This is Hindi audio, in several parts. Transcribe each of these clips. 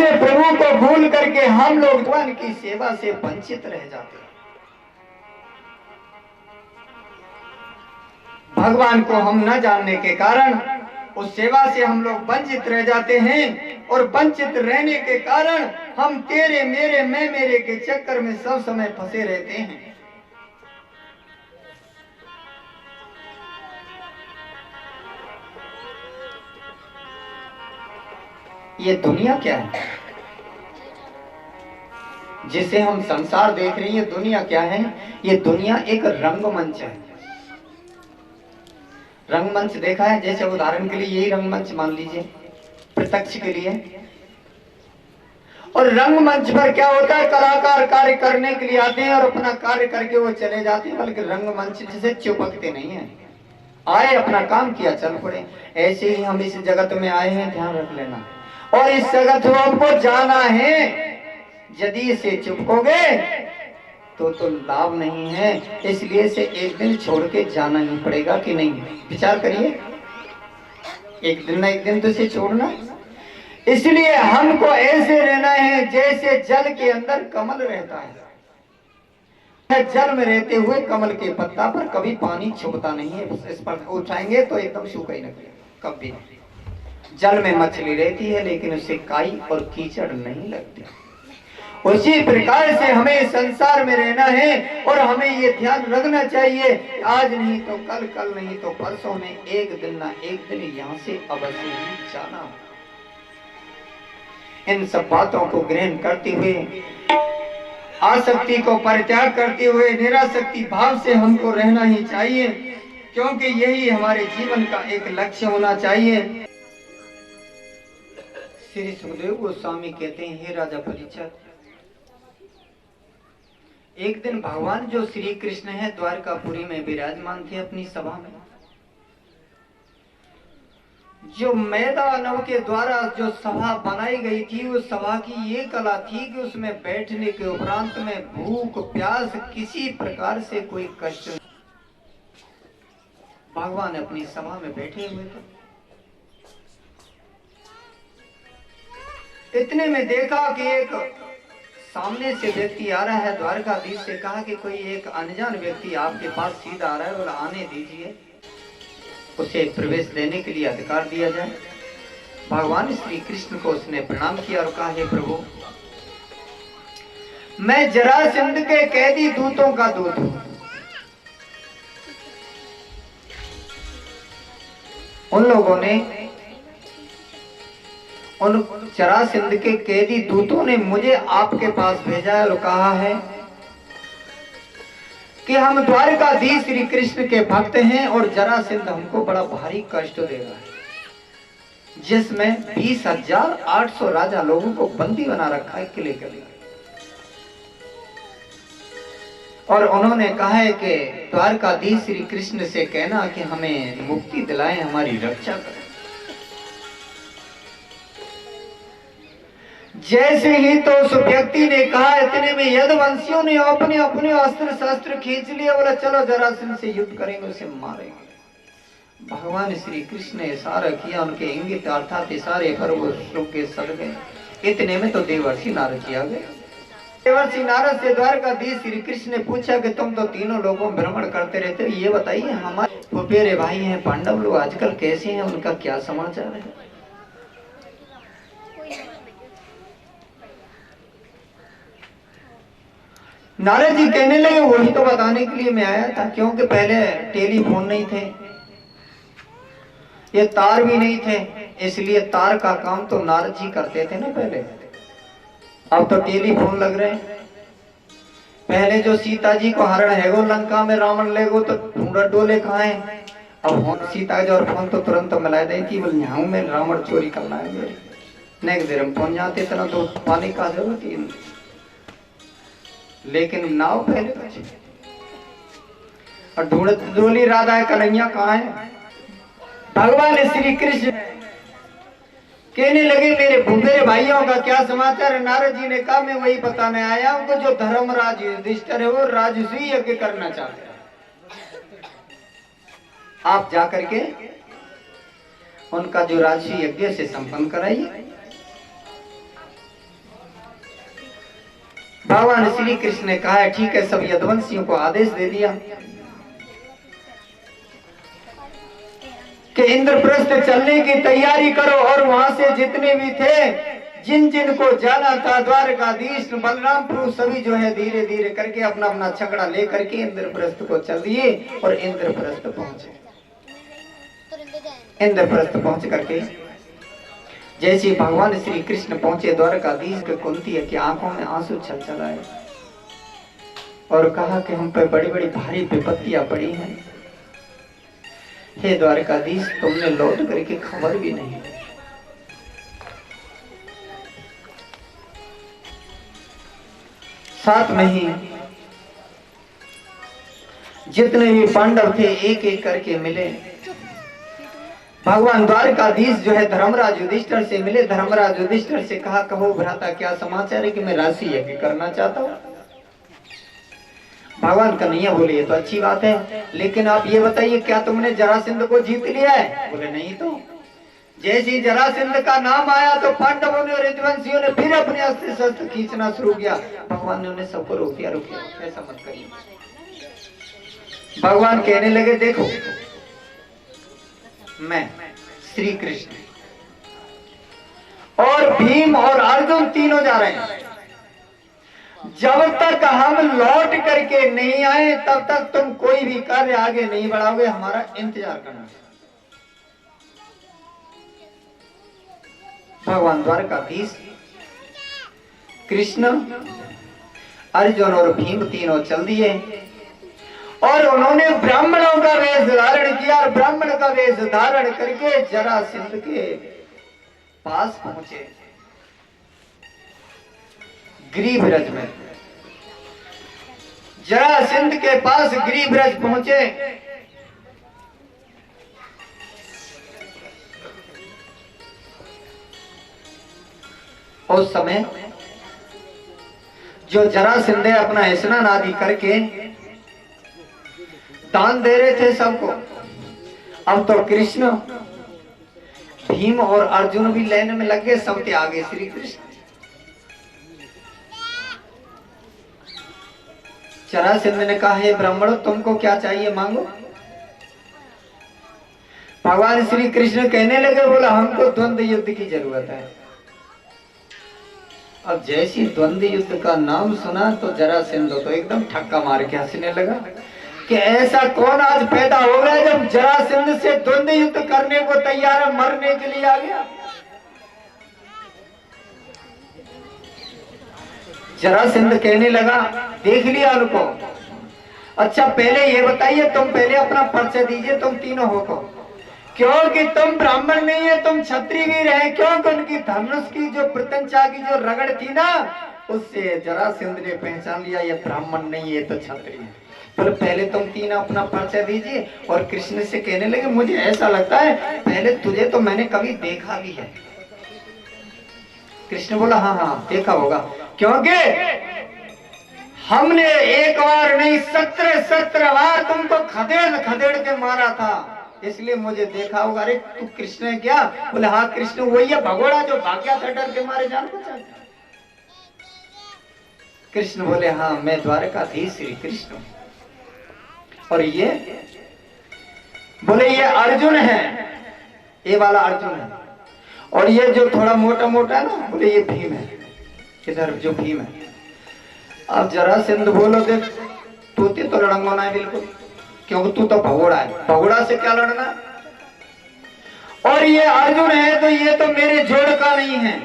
ऐसे प्रभु को भूल करके हम लोग भगवान की सेवा से वंचित रह जाते हैं। भगवान को हम न जानने के कारण उस सेवा से हम लोग वंचित रह जाते हैं, और वंचित रहने के कारण हम तेरे मेरे मैं मेरे के चक्कर में सब समय फंसे रहते हैं। ये दुनिया क्या है जिसे हम संसार देख रहे हैं? ये दुनिया क्या है? ये दुनिया एक रंगमंच है। रंगमंच देखा है? जैसे उदाहरण के लिए यही रंगमंच मान लीजिए प्रत्यक्ष के लिए। और रंगमंच पर क्या होता है, कलाकार कार्य करने के लिए आते हैं और अपना कार्य करके वो चले जाते हैं, बल्कि रंगमंच से चिपकते नहीं है। आए अपना काम किया चल पड़े। ऐसे ही हम इस जगत में आए हैं, ध्यान रख लेना। और इस जगत को हमको जाना है। यदि इसे चिपकोगे तो लाभ नहीं है। इसलिए से एक दिन छोड़ के जाना ही पड़ेगा कि नहीं? विचार करिए, एक दिन ना एक दिन तो इसे छोड़ना। इसलिए हमको ऐसे रहना है जैसे जल के अंदर कमल रहता है। जल में रहते हुए कमल के पत्ता पर कभी पानी छुपता नहीं है। इस पर उठाएंगे तो एकदम सूखा ही निकलेगा। कभी जल में मछली रहती है लेकिन उससे काई और कीचड़ नहीं लगती। उसी प्रकार से हमें संसार में रहना है और हमें ये ध्यान रखना चाहिए, आज नहीं तो कल, कल नहीं तो परसों में एक दिन ना एक दिन यहाँ से अवश्य ही जाना। इन सब बातों को ग्रहण करते हुए, आसक्ति को परित्याग करते हुए निरासक्ति भाव से हमको रहना ही चाहिए, क्योंकि यही हमारे जीवन का एक लक्ष्य होना चाहिए। श्री सुखदेव गोस्वामी कहते हैं, हे राजा परीक्षित, एक दिन भगवान जो श्री कृष्ण है द्वारकापुरी में विराजमान थे अपनी सभा में। जो मैदानव के द्वारा जो सभा बनाई गई थी, उस सभा की ये कला थी कि उसमें बैठने के उपरांत में भूख प्यास किसी प्रकार से कोई कष्ट नहीं। भगवान अपनी सभा में बैठे हुए थे। इतने में देखा कि एक सामने से व्यक्ति आ रहा है। द्वारकाधीश से कहा कि कोई एक अनजान व्यक्ति आपके पास सीधा आ रहा है और आने दीजिए, उसे प्रवेश देने के लिए अधिकार दिया जाए। भगवान श्री कृष्ण को उसने प्रणाम किया और कहा, हे प्रभु, मैं जरासंध के कैदी दूतों का दूत हूं। उन लोगों ने, उन जरासंध के कैदी दूतों ने मुझे आपके पास भेजा है और कहा है कि हम द्वारकाधीश श्री कृष्ण के भक्त हैं और जरासंध हमको बड़ा भारी कष्ट दे रहा है, जिसमें 20,800 राजा लोगों को बंदी बना रखा है किले के लिए। और उन्होंने कहा है कि द्वारकाधीश श्री कृष्ण से कहना कि हमें मुक्ति दिलाएं, हमारी रक्षा करें। जैसे ही तो उस व्यक्ति ने कहा, इतने में यदुवंशियों ने अपने अपने अस्त्र शस्त्र खींच लिए, बोला चलो जरासंध से युद्ध करेंगे, उसे मारेंगे। भगवान श्री कृष्ण ने इशारा किया, उनके इंगित अर्थात इशारे पर वो रुक के सड़ गए। इतने में तो देवर्षि नारद जी आ गए। देवर्षि नारद से द्वारकाधीश श्री कृष्ण ने पूछा कि तुम तो तीनों लोगों में भ्रमण करते रहते हो, ये बताइए हमारे फुफेरे भाई हैं पांडव लोग आजकल कैसे हैं, उनका क्या समाचार है? नारद जी कहने लगे, वही तो बताने के लिए मैं आया था, क्योंकि पहले टेलीफोन नहीं थे, ये तार भी नहीं थे, इसलिए तार का काम तो नारद जी करते थे ना पहले। अब तो टेलीफोन लग रहे हैं। पहले जो सीता जी को हरण है वो लंका में रावण ले गो तो ढूंढा डोले कहाँ है। अब फोन सीता जी और फोन तो तुरंत मिला दे कि बोल यहाँ में रावण चोरी करना है मेरे, नेक्स्ट देर हम पहुंच जाते इतना तो पानी का जरूरत ही नहीं। लेकिन नाव पहले बची और ढूंढ डोली राधा कन्हैया कहाँ है। भगवान श्री कृष्ण कहने लगे, मेरे भूपेरे भाइयों का क्या समाचार है? नारद जी ने कहा, मैं वही बताने आया हूं कि जो धर्मराज युधिष्ठिर है वो राजसूय यज्ञ करना चाहते हैं, आप जाकर के उनका जो राजसूय यज्ञ से संपन्न कराइए। भगवान श्री कृष्ण ने कहा ठीक है, सब यदुवंशियों को आदेश दे दिया कि इंद्रप्रस्थ चलने की तैयारी करो, और वहां से जितने भी थे, जिन जिन को जाना था, द्वारकाधीश बलराम प्रभु सभी जो है धीरे धीरे करके अपना अपना छकड़ा लेकर के इंद्रप्रस्थ को चल दिए और इंद्रप्रस्थ पहुंचे। इंद्रप्रस्थ पहुंच करके जैसे भगवान श्री कृष्ण पहुंचे द्वारकाधीश के कुंती की आंखों में आंसू छल चलाए और कहा कि हम पे बड़ी बड़ी भारी विपत्तियां पड़ी हैं। हे द्वारकाधीश, तुमने लौट करके खबर भी नहीं दी। साथ में ही जितने भी पांडव थे एक एक करके मिले। भगवान द्वारकाधीश जो है धर्मराज युधिष्ठिर से मिले। धर्मराज युधिष्ठिर से कहा, कहो भ्राता क्या समाचार है कि मैं राशि यज्ञ करना चाहता हूँ। भगवान कन्हैया बोले ये तो अच्छी बात है, लेकिन आप ये बताइए क्या तुमने जरासंध को जीत लिया है? बोले नहीं। तो जैसे ही जरासंध का नाम आया तो पांडवों ने और यदुवंशियों ने फिर अपने अस्त्र शस्त्र खींचना शुरू किया। भगवान ने उन्हें सबको रोक दिया, ऐसा मत करिए। भगवान कहने लगे, देखो मैं श्री कृष्ण और भीम और अर्जुन तीनों जा रहे हैं। जब तक हम लौट करके नहीं आए तब तक तुम कोई भी कार्य आगे नहीं बढ़ाओगे, हमारा इंतजार करना। भगवान द्वारकाधीश कृष्ण, अर्जुन और भीम तीनों चल दिए और उन्होंने ब्राह्मणों का वेश धारण किया और ब्राह्मण का वेश धारण करके जरासंध के पास पहुंचे। गिरिब्रज में जरासंध के पास गिरिब्रज पहुंचे। उस समय जो जरासंध अपना स्नान आदि करके दान दे रहे थे सबको, अब तो कृष्ण, भीम और अर्जुन भी लेने में लग गए। सबके आगे श्री कृष्ण। जरासंध ने कहा, हे ब्राह्मणों, तुमको क्या चाहिए मांगो। भगवान श्री कृष्ण कहने लगे, बोला हमको द्वंद्व युद्ध की जरूरत है। अब जैसी द्वंद्व युद्ध का नाम सुना तो जरासंध तो एकदम ठक्का मार के हंसने लगा कि ऐसा कौन आज पैदा हो गया जब जरासंध से द्वंद्व युद्ध करने को तैयार है, मरने के लिए आ गया। जरासंध कहने लगा, देख लिया उनको। अच्छा पहले ये बताइए, तुम पहले अपना परिचय दीजिए, तुम तीनों हो को, क्योंकि तुम ब्राह्मण नहीं है, तुम क्षत्रिय भी रहे। क्योंकि उनकी धनुष की जो प्रत्यंचा की जो रगड़ थी ना, उससे जरासंध ने पहचान लिया ये ब्राह्मण नहीं है तो क्षत्रिय है। पर पहले तुम तीन अपना परिचय दीजिए। और कृष्ण से कहने लगे, मुझे ऐसा लगता है पहले तुझे तो मैंने कभी देखा भी है। कृष्ण बोला, हाँ हाँ देखा होगा, क्योंकि हमने एक बार नहीं 17 बार तुमको खदेड़ खदेड़ के मारा था, इसलिए मुझे देखा होगा। अरे तू कृष्ण है क्या? बोले हाँ कृष्ण वही है, भगोड़ा जो भाग गया था डर के मारे जान बचा। कृष्ण बोले, हाँ मैं द्वारकाधीश श्री कृष्ण। और ये बोले ये अर्जुन है, ये वाला अर्जुन है। और ये जो थोड़ा मोटा मोटा है ना, बोले ये भीम है। इधर जो भीम है। अब जरासंध बोलो, देख तू तो लड़ंगोना है बिल्कुल, क्योंकि तू तो भगोड़ा है, भगोड़ा से क्या लड़ना। और ये अर्जुन है तो ये तो मेरे जोड़ का नहीं है।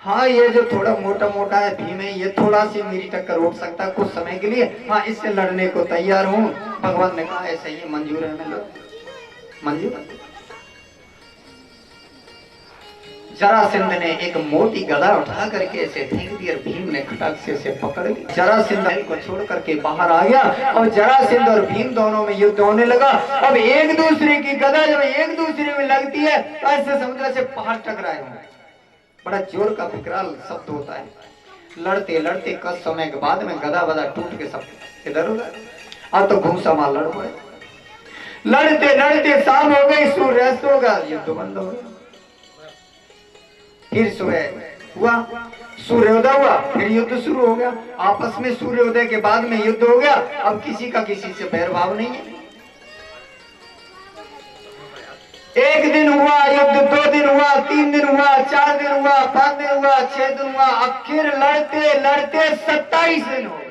हाँ ये जो थोड़ा मोटा मोटा है भीम है, ये थोड़ा सी मेरी टक्कर उठ सकता है कुछ समय के लिए। हाँ इससे लड़ने को तैयार हूँ। भगवान ने कहा ऐसा ही मंजूर है, मैं लो मंजूर। जरासंध ने एक मोटी गदा उठा करके ऐसे फेंक दी और भीम ने खटाक से पकड़ ली। जरासंध को छोड़ करके बाहर आ गया और जरासंध और भीम दोनों में युद्ध होने लगा। अब एक दूसरे की गदा जब एक दूसरे में लगती है तो ऐसे समझ से पहाड़ टकराए होंगे। बड़ा जोर का विकराल शब्द होता है। लड़ते लड़ते कुछ समय के बाद में गदा बदा टूट के सब इधर उधर। अब तो घूसा मार लड़ पड़े। लड़ते लड़ते शाम हो गई, सूर्यास्त होगा, युद्ध बंद हो गया। फिर सुबह हुआ, सूर्योदय हुआ, फिर युद्ध शुरू हो गया। आपस में सूर्योदय के बाद में युद्ध हो गया। अब किसी का किसी से बैर भाव नहीं है। एक दिन हुआ युद्ध, 2 दिन हुआ, 3 दिन हुआ, 4 दिन हुआ, 5 दिन हुआ, 6 दिन हुआ, आखिर लड़ते लड़ते 27 दिन हो गए।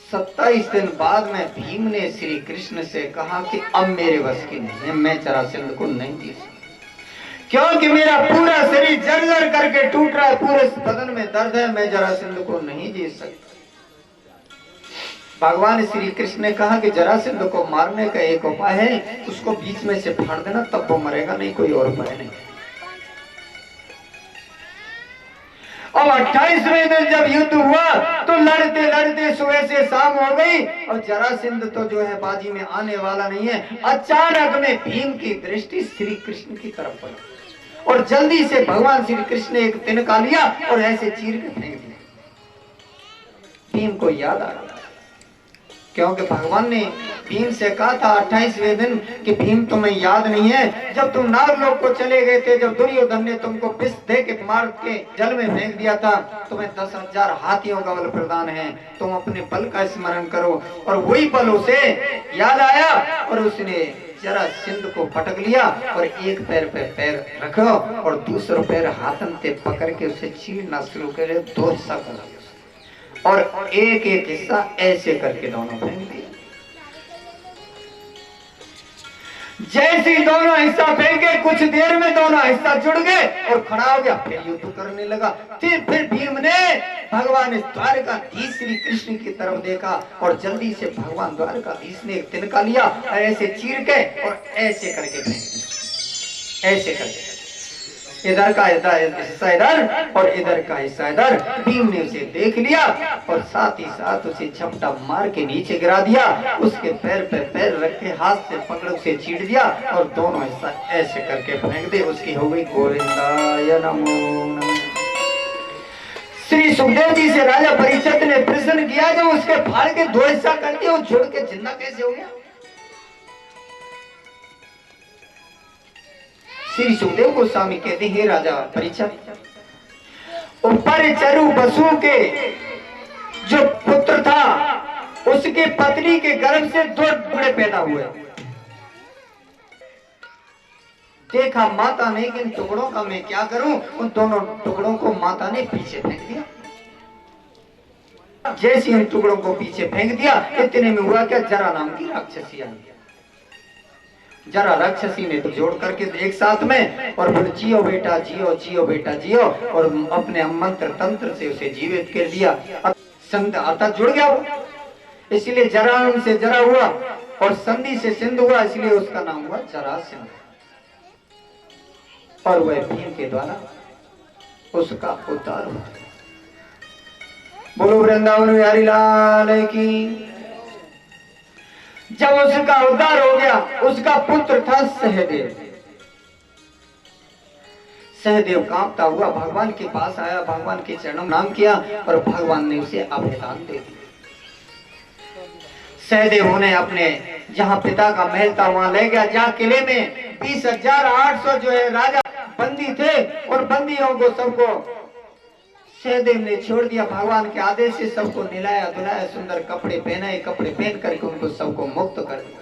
27 दिन बाद में भीम ने श्री कृष्ण से कहा कि अब मेरे बस की नहीं है, मैं जरासंध को नहीं जीत सकता, क्योंकि मेरा पूरा शरीर जर्जर करके टूट रहा है, पूरे बदन में दर्द है, मैं जरासंध को नहीं जीत सकता। भगवान श्री कृष्ण ने कहा कि जरासंध को मारने का एक उपाय है, उसको बीच में से फाड़ देना, तब वो मरेगा, नहीं कोई और उपाय नहीं। अब 28वें दिन जब युद्ध हुआ तो लड़ते लड़ते सुबह से शाम हो गई और जरासंध तो जो है बाजी में आने वाला नहीं है। अचानक में भीम की दृष्टि श्री कृष्ण की तरफ पड़ी और जल्दी से भगवान श्री कृष्ण ने एक तिनका लिया और ऐसे चीर के फेंक दिया। भीम को याद आ गया, क्योंकि भगवान ने भीम से कहा था 28वें दिन कि भीम तुम्हें याद नहीं है, जब तुम नागलोक को चले गए थे, जब दुर्योधन ने तुमको विष दे के मार के जल में फेंक दिया था, तुम्हें 10,000 हाथियों का बल प्रदान है, तुम अपने बल का स्मरण करो। और वही बल उसे याद आया और उसने जरासंध को पटक लिया और एक पैर पे पैर रखो और दूसरा पैर हाथन से पकड़ के उसे चीरना शुरू करे, 2 हिस्सा कर दिया और एक एक हिस्सा ऐसे करके दोनों फेंक दिया। जैसे ही दोनों हिस्सा फेंके, कुछ देर में दोनों हिस्सा जुड़ गए और खड़ा हो गया, फिर युद्ध करने लगा। फिर भीम ने भगवान द्वारकाधीश श्री कृष्ण की तरफ देखा और जल्दी से भगवान द्वारकाधीश ने एक तिनका लिया और ऐसे चीर के और ऐसे करके फेंक दिया, ऐसे करके, इधर का हिस्सा इधर और इधर का हिस्सा इधर। भीम ने उसे देख लिया और साथ ही साथ उसे झपटा मार के नीचे गिरा दिया, उसके पैर पे पैर रख के हाथ से पकड़ उसे चीड़ दिया और दोनों हिस्सा ऐसे करके फेंक दे। उसकी हो गई गोविंदाय नमो नमः। श्री सुखदेव जी से राजा परीक्षित ने प्रश्न किया, जब उसके फाड़ के 2 हिस्सा कर दिया, वो जुड़ के जिंदा कैसे हो गया? श्री सुखदेव गोस्वामी कहते हैं, राजा परीक्षित, ऊपर चरु बसु के जो पुत्र था, उसके पत्नी के गर्भ से 2 टुकड़े पैदा हुए। देखा माता ने कि इन टुकड़ों का मैं क्या करूं, उन दोनों टुकड़ों को माता ने पीछे फेंक दिया। जैसे इन टुकड़ों को पीछे फेंक दिया, इतने में हुआ क्या, जरा नाम की राक्षसी आ गई। जरा राक्षसी ने तो जोड़ करके एक साथ में और फिर जियो बेटा जियो, जियो बेटा जियो, और अपने मंत्र तंत्र से उसे जीवित कर दिया। संध अर्थात जुड़ गया वो, इसलिए जरा से जरा हुआ और संधि से सिंध हुआ, इसलिए उसका नाम हुआ जरासंध। और वह भीम के द्वारा उसका उद्धार हुआ। बोलो वृंदावन बिहारी लाल की। जब उसका उद्धार हो गया, उसका पुत्र था सहदेव। सहदेव कांपता हुआ भगवान के पास आया, भगवान के चरणों में नाम किया और भगवान ने उसे अभयदान दे दिया। सहदेव उन्हें अपने जहां पिता का महल था वहां ले गया, जहां किले में 20,800 जो है राजा बंदी थे, और बंदियों को सबको सहदेव ने छोड़ दिया। भगवान के आदेश से सबको निलाया धुलाया, सुंदर कपड़े पहनाए, कपड़े पहन करके उनको सबको मुक्त कर दिया।